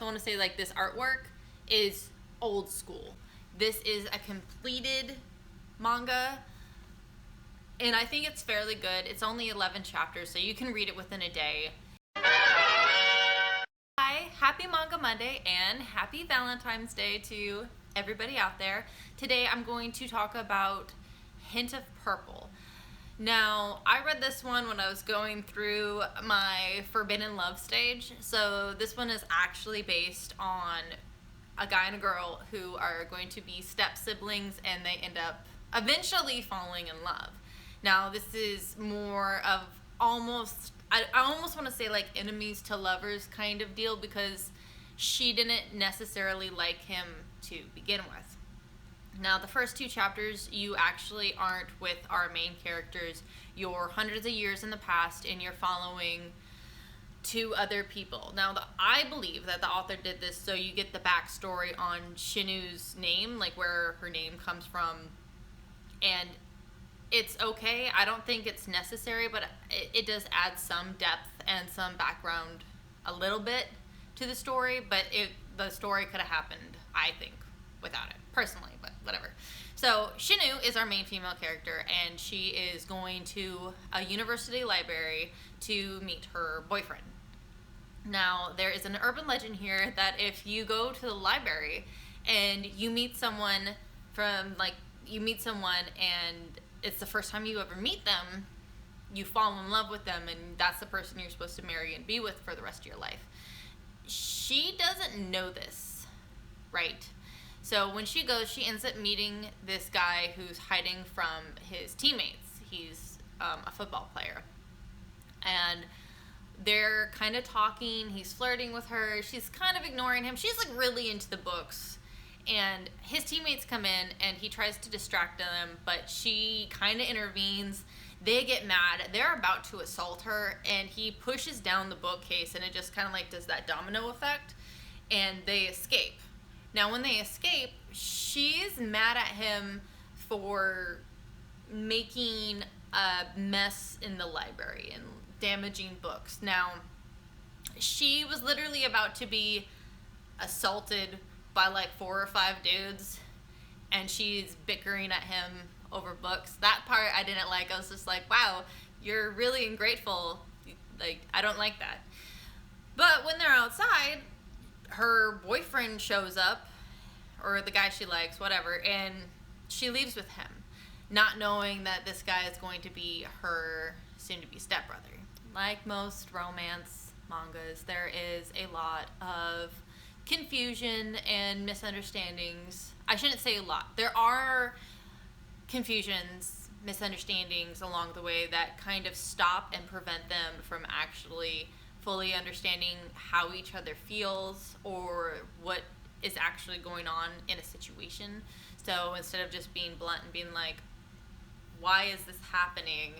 I want to say, like, this artwork is old school. This is a completed manga, and I think it's fairly good. It's only 11 chapters, so you can read it within a day. Hi, happy Manga Monday and happy Valentine's Day to everybody out there. Today I'm going to talk about Hint of Purple. Now, I read this one when I was going through my Forbidden Love stage. So this one is actually based on a guy and a girl who are going to be step siblings, and they end up eventually falling in love. Now, this is more of I almost want to say like enemies to lovers kind of deal, because she didn't necessarily like him to begin with. Now, the first two chapters, you actually aren't with our main characters. You're hundreds of years in the past, and you're following two other people. Now, I believe that the author did this so you get the backstory on Shinu's name, like where her name comes from. And it's okay. I don't think it's necessary, but it does add some depth and some background a little bit to the story. But the story could have happened, I think, without it, personally, but whatever. So Shinu is our main female character, and she is going to a university library to meet her boyfriend. Now, there is an urban legend here that if you go to the library and you meet someone and it's the first time you ever meet them, you fall in love with them, and that's the person you're supposed to marry and be with for the rest of your life. She doesn't know this, right? So when she goes, she ends up meeting this guy who's hiding from his teammates. He's a football player. And they're kind of talking. He's flirting with her. She's kind of ignoring him. She's like really into the books. And his teammates come in, and he tries to distract them, but she kind of intervenes. They get mad. They're about to assault her, and he pushes down the bookcase, and it just kind of like does that domino effect, and they escape. Now, when they escape, she's mad at him for making a mess in the library and damaging books. Now, she was literally about to be assaulted by like 4 or 5 dudes, and she's bickering at him over books. That part I didn't like. I was just like, wow, you're really ungrateful. Like, I don't like that. But when they're outside, her boyfriend shows up, or the guy she likes, whatever, and she leaves with him, not knowing that this guy is going to be her soon-to-be stepbrother. Like most romance mangas, there is a lot of confusion and misunderstandings. I shouldn't say a lot. There are confusions, misunderstandings along the way that kind of stop and prevent them from actually fully understanding how each other feels or what is actually going on in a situation. So instead of just being blunt and being like, why is this happening?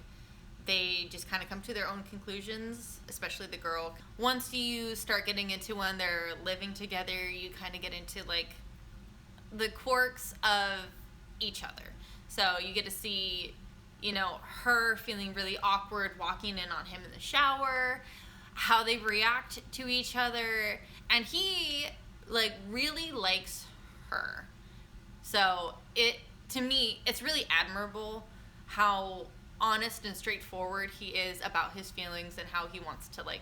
They just kind of come to their own conclusions, especially the girl. Once you start getting into when they're living together, you kind of get into like the quirks of each other. So you get to see, her feeling really awkward walking in on him in the shower, how they react to each other, and he like really likes her. So to me, it's really admirable how honest and straightforward he is about his feelings and how he wants to like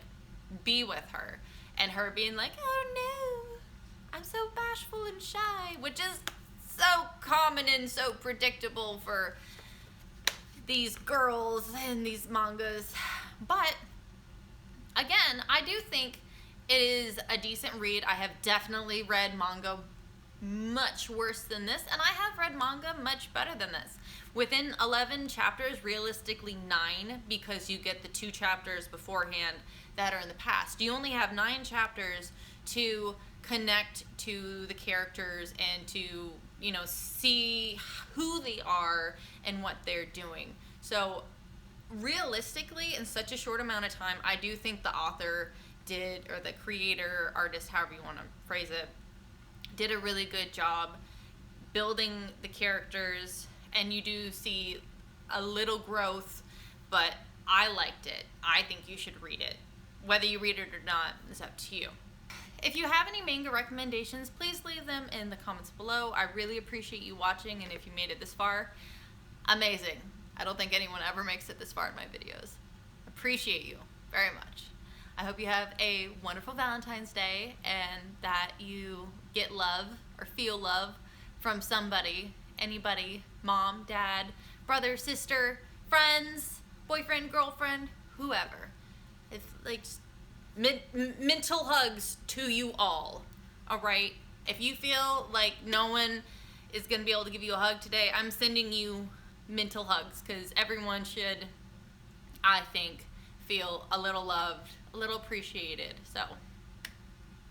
be with her, and her being like, oh no, I'm so bashful and shy, which is so common and so predictable for these girls in these mangas. But again, I do think it is a decent read. I have definitely read manga much worse than this, and I have read manga much better than this. Within 11 chapters, realistically 9, because you get the 2 chapters beforehand that are in the past. You only have 9 chapters to connect to the characters and to, see who they are and what they're doing. So realistically, in such a short amount of time, I do think the author did, or the creator, artist, however you want to phrase it, did a really good job building the characters, and you do see a little growth, but I liked it. I think you should read it. Whether you read it or not is up to you. If you have any manga recommendations, please leave them in the comments below. I really appreciate you watching, and if you made it this far, amazing. I don't think anyone ever makes it this far in my videos. Appreciate you very much. I hope you have a wonderful Valentine's Day and that you get love or feel love from somebody, anybody, mom, dad, brother, sister, friends, boyfriend, girlfriend, whoever. If like mental hugs to you all right? If you feel like no one is going to be able to give you a hug today, I'm sending you mental hugs, because everyone should, I think, feel a little loved, a little appreciated. So,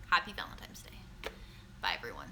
happy Valentine's Day. Bye, everyone.